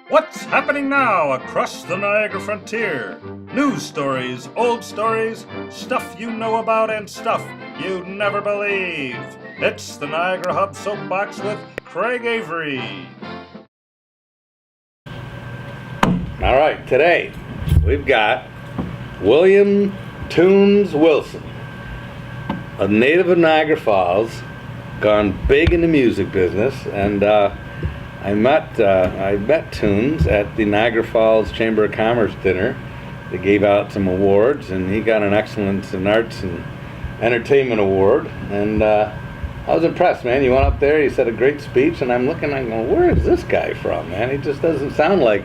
What's happening now across the Niagara frontier? News stories, old stories, stuff you know about and stuff you'd never believe. It's the Niagara Hub Soapbox with Craig Avery. All right, today we've got William Tunez Wilson, a native of Niagara Falls, gone big in the music business, and I met Tunez at the Niagara Falls Chamber of Commerce dinner. They gave out some awards, and he got an Excellence in Arts and Entertainment award. And I was impressed, man. You went up there, he said a great speech, and I'm going, where is this guy from, man? He just doesn't sound like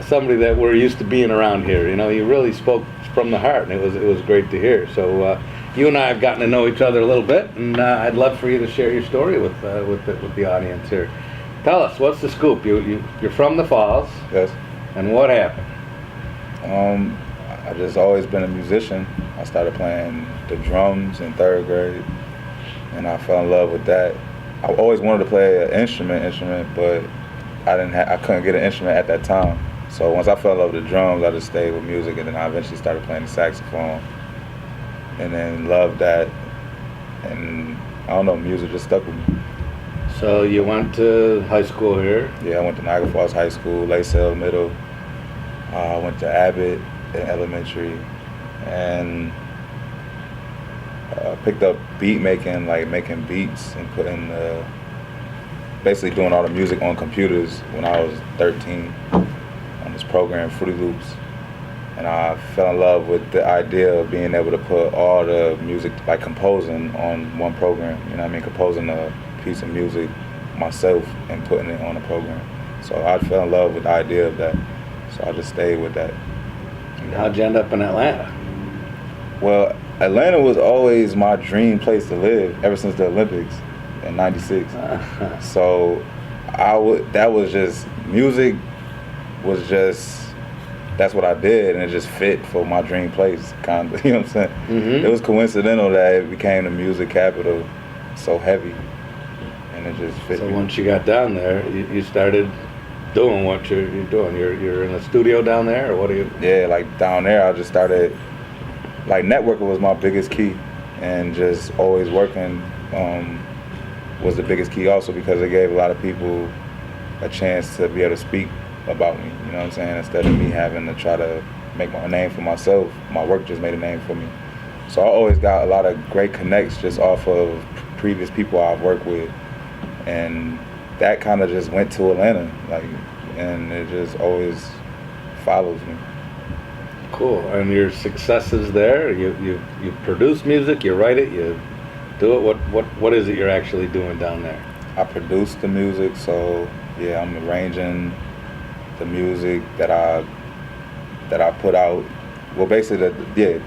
somebody that we're used to being around here. You know, he really spoke from the heart, and it was great to hear. So you and I have gotten to know each other a little bit, and I'd love for you to share your story with the audience here. Tell us, what's the scoop? You're from the Falls. Yes. And what happened? I've just always been a musician. I started playing the drums in 3rd grade, and I fell in love with that. I always wanted to play an instrument, but I couldn't get an instrument at that time. So once I fell in love with the drums, I just stayed with music, and then I eventually started playing the saxophone, and then loved that. And I don't know, music just stuck with me. So you went to high school here? Yeah, I went to Niagara Falls High School, Lacell Middle. I went to Abbott in elementary, and picked up beat making, like making beats and basically doing all the music on computers when I was 13 on this program, Fruity Loops. And I fell in love with the idea of being able to put all the music, like composing on one program. You know what I mean? Composing a piece of music myself and putting it on a program. So I fell in love with the idea of that. So I just stayed with that. How'd you end up in Atlanta? Well, Atlanta was always my dream place to live ever since the Olympics in '96. So that was just, music was just, that's what I did, and it just fit for my dream place, kind of, you know what I'm saying? Mm-hmm. It was coincidental that it became the music capital so heavy, and it just fit. So me. once you got down there, you started doing what you're doing. You're in a studio down there, or what are you? Yeah, like down there, I just started, like networking was my biggest key, and just always working was the biggest key also, because it gave a lot of people a chance to be able to speak about me, you know what I'm saying? Instead of me having to try to make my name for myself, my work just made a name for me. So I always got a lot of great connects just off of previous people I've worked with, and that kind of just went to Atlanta, like, and it just always follows me. Cool. And your successes there, you produce music, you write it, you do it. What is it you're actually doing down there? I produce the music, so yeah, I'm arranging the music that I put out. Well, basically,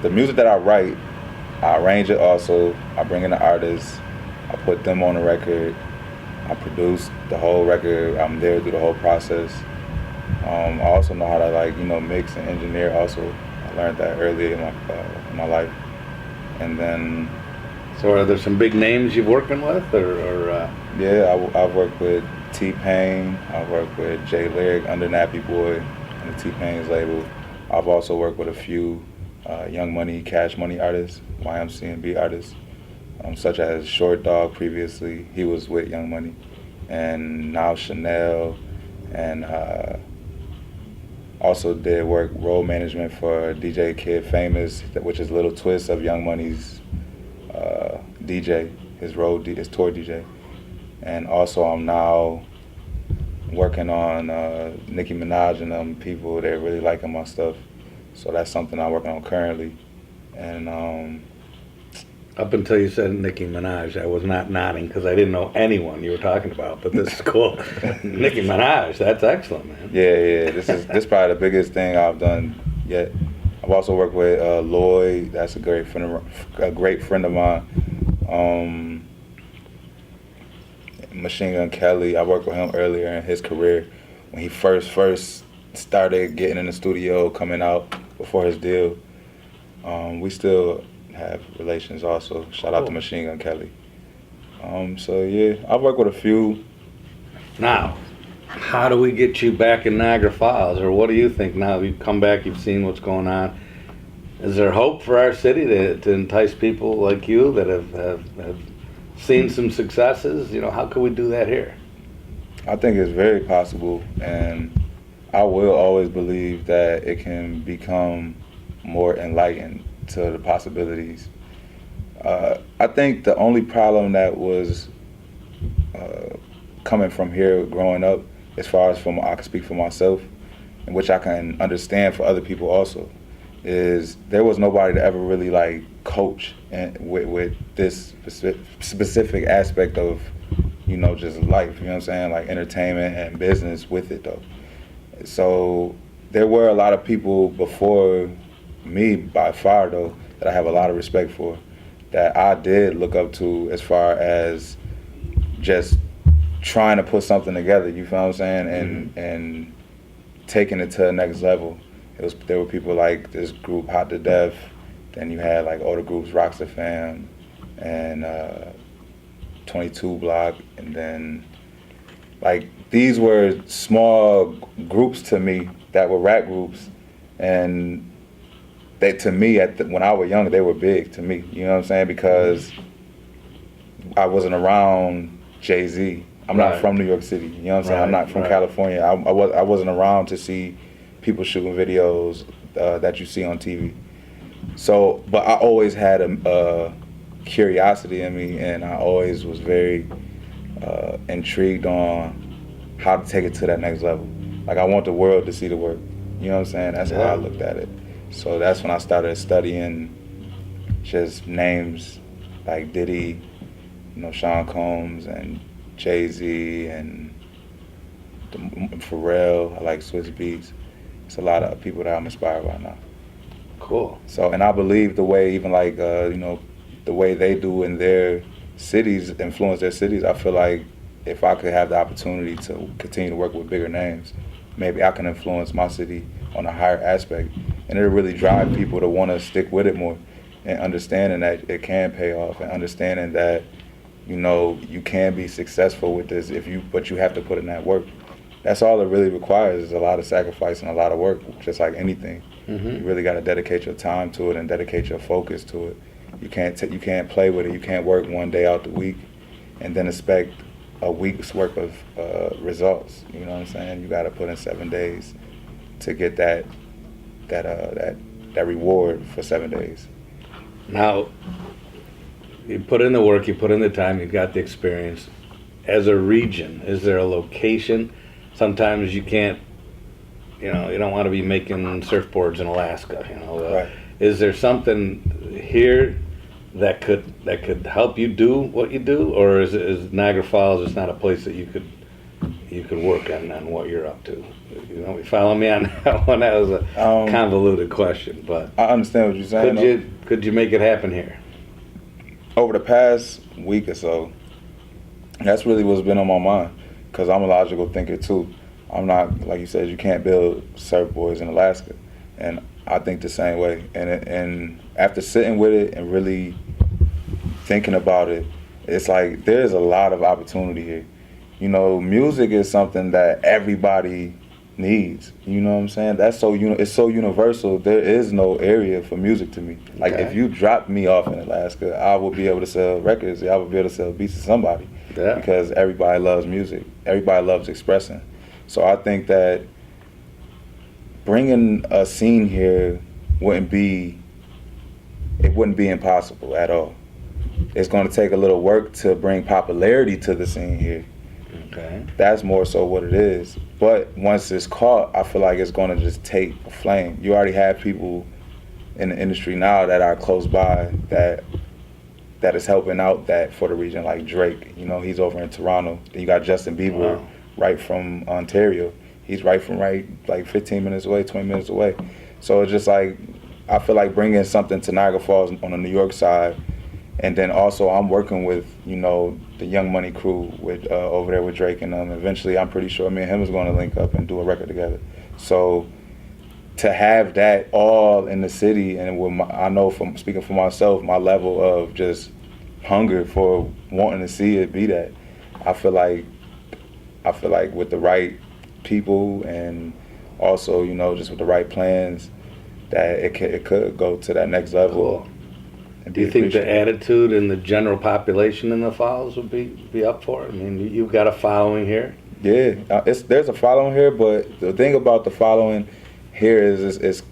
the music that I write, I arrange it also. I bring in the artists, I put them on the record, I produce the whole record. I'm there through the whole process. I also know how to mix and engineer also. I learned that early in my life. And then, so are there some big names you're working with, or? Yeah, I've worked with T-Pain. I've worked with Jay Lyric under Nappy Boy on the T-Pain's label. I've also worked with a few Young Money, Cash Money artists, YMCMB artists, such as Short Dog previously. He was with Young Money. And now Chanel, and also did role management for DJ Kid Famous, which is Little Twist of Young Money's DJ, his tour DJ. And also I'm now working on Nicki Minaj and them people. They're really liking my stuff. So that's something I'm working on currently. And up until you said Nicki Minaj, I was not nodding because I didn't know anyone you were talking about, but this is cool. Nicki Minaj, that's excellent, man. Yeah, this is probably the biggest thing I've done yet. I've also worked with Lloyd, that's a great friend of mine. Machine Gun Kelly, I worked with him earlier in his career when he first started getting in the studio, coming out before his deal. We still have relations also. Shout out to Machine Gun Kelly. So yeah, I've worked with a few. Now, how do we get you back in Niagara Falls, or what do you think now? You've come back, you've seen what's going on. Is there hope for our city to entice people like you that have seen some successes? You know, how can we do that here? I think it's very possible, and I will always believe that it can become more enlightened to the possibilities. I think the only problem that was coming from here growing up, as far as I can speak for myself, and which I can understand for other people also, is there was nobody to ever really like coach and with this specific aspect of, you know, just life, you know what I'm saying, like entertainment and business with it though. So there were a lot of people before me, by far though, that I have a lot of respect for, that I did look up to as far as just trying to put something together, you feel what I'm saying, and taking it to the next level. There were people like this group Hot to Death, then you had like older groups, Rockstar Fam, and 22 Block, and then like these were small groups to me that were rap groups, and they, to me, when I was young, they were big to me, you know what I'm saying, because I wasn't around Jay-Z. I'm not from New York City, you know what I'm saying, I'm not from California. I wasn't around to see people shooting videos that you see on TV. So, but I always had a curiosity in me, and I always was very intrigued on how to take it to that next level. Like, I want the world to see the work, you know what I'm saying? That's how I looked at it. So that's when I started studying just names like Diddy, you know, Sean Combs, and Jay-Z, and Pharrell. I like Swiss Beats. It's a lot of people that I'm inspired by now. Cool. So, and I believe the way, even like, you know, the way they do in their cities, influence their cities, I feel like if I could have the opportunity to continue to work with bigger names, maybe I can influence my city on a higher aspect. And it'll really drive people to want to stick with it more, and understanding that it can pay off, and understanding that, you know, you can be successful with this but you have to put in that work. That's all it really requires, is a lot of sacrifice and a lot of work, just like anything. You really got to dedicate your time to it and dedicate your focus to it. You can't play with it. You can't work one day out the week and then expect a week's worth of results. You know what I'm saying? You got to put in 7 days to get that reward for 7 days. Now, you put in the work, you put in the time, you've got the experience. As a region, is there a location? Sometimes you can't, you know, you don't want to be making surfboards in Alaska, you know. Right. Is there something here that could help you do what you do, or is Niagara Falls just not a place that you could work on what you're up to? You know, you follow me on that one? That was a convoluted question, but I understand what you're saying. Could you make it happen here? Over the past week or so, that's really what's been on my mind, because I'm a logical thinker too. I'm not, like you said, you can't build surfboards in Alaska, and I think the same way. And after sitting with it and really thinking about it, it's like there's a lot of opportunity here. You know, music is something that everybody needs. You know what I'm saying? That's it's so universal. There is no area for music to me. Like, if you dropped me off in Alaska, I would be able to sell records. I would be able to sell beats to somebody. Yeah. Because everybody loves music. Everybody loves expressing. So I think that bringing a scene here wouldn't be impossible at all. It's going to take a little work to bring popularity to the scene here. Okay. That's more so what it is. But once it's caught, I feel like it's going to just take a flame. You already have people in the industry now that are close by that is helping out that for the region, like Drake. You know, he's over in Toronto. Then you got Justin Bieber right from Ontario. He's right like 15 minutes away, 20 minutes away. So it's just like, I feel like bringing something to Niagara Falls on the New York side. And then also I'm working with, you know, the Young Money crew with over there with Drake and them. Eventually, I'm pretty sure me and him is going to link up and do a record together. So to have that all in the city, and I know from speaking for myself, my level of just hunger for wanting to see it be that, I feel like I feel like with the right people and also, you know, just with the right plans, that it could go to that next level. Cool. And Do you think the attitude in the general population in the Falls would be up for it? I mean, you've got a following here. Yeah, there's a following here, but the thing about the following here is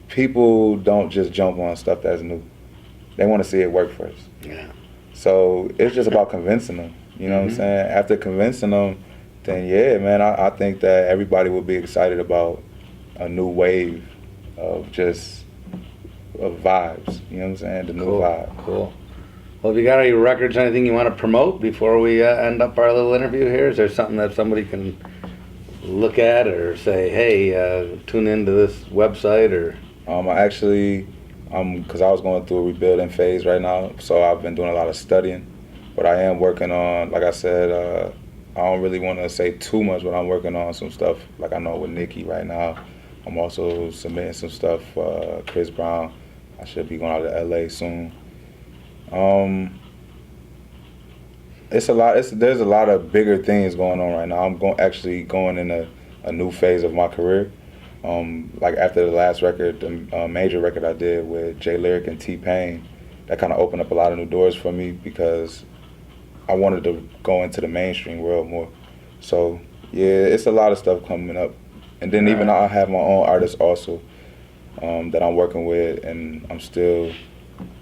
people don't just jump on stuff that's new. They want to see it work first. Yeah. So it's just about convincing them. You know what I'm saying? After convincing them, then yeah, man, I think that everybody will be excited about a new wave of just of vibes. You know what I'm saying? The new vibe. Cool. Well, have you got any records or anything you want to promote before we end up our little interview here? Is there something that somebody can look at or say, hey, tune into this website or? Because I was going through a rebuilding phase right now, so I've been doing a lot of studying. But I am working on, like I said, I don't really want to say too much, but I'm working on some stuff, like I know with Nicki right now. I'm also submitting some stuff, Chris Brown. I should be going out to LA soon. It's a lot. There's a lot of bigger things going on right now. I'm actually going in a new phase of my career. Like after the last record, the major record I did with Jay Lyric and T-Pain, that kind of opened up a lot of new doors for me because I wanted to go into the mainstream world more. So yeah, it's a lot of stuff coming up. And then even I have my own artists also that I'm working with, and I'm still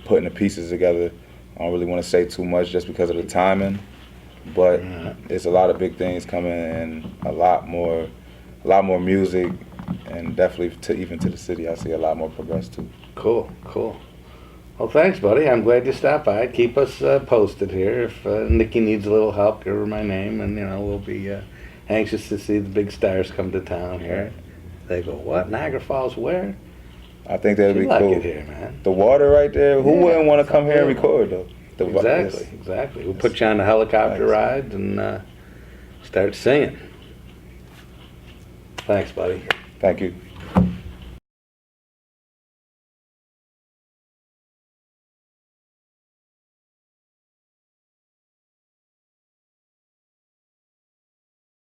putting the pieces together. I don't really want to say too much just because of the timing, but it's a lot of big things coming and a lot more music, and definitely even to the city, I see a lot more progress too. Cool. Well, thanks, buddy. I'm glad you stopped by. Keep us posted here. If Nicki needs a little help, give her my name, and we'll be anxious to see the big stars come to town here. They go, what? Niagara Falls where? I think that'd be like cool. It here, man. The water right there. Who wouldn't want to come here and record though? Exactly. We'll put you on the helicopter ride and start singing. Thanks, buddy. Thank you.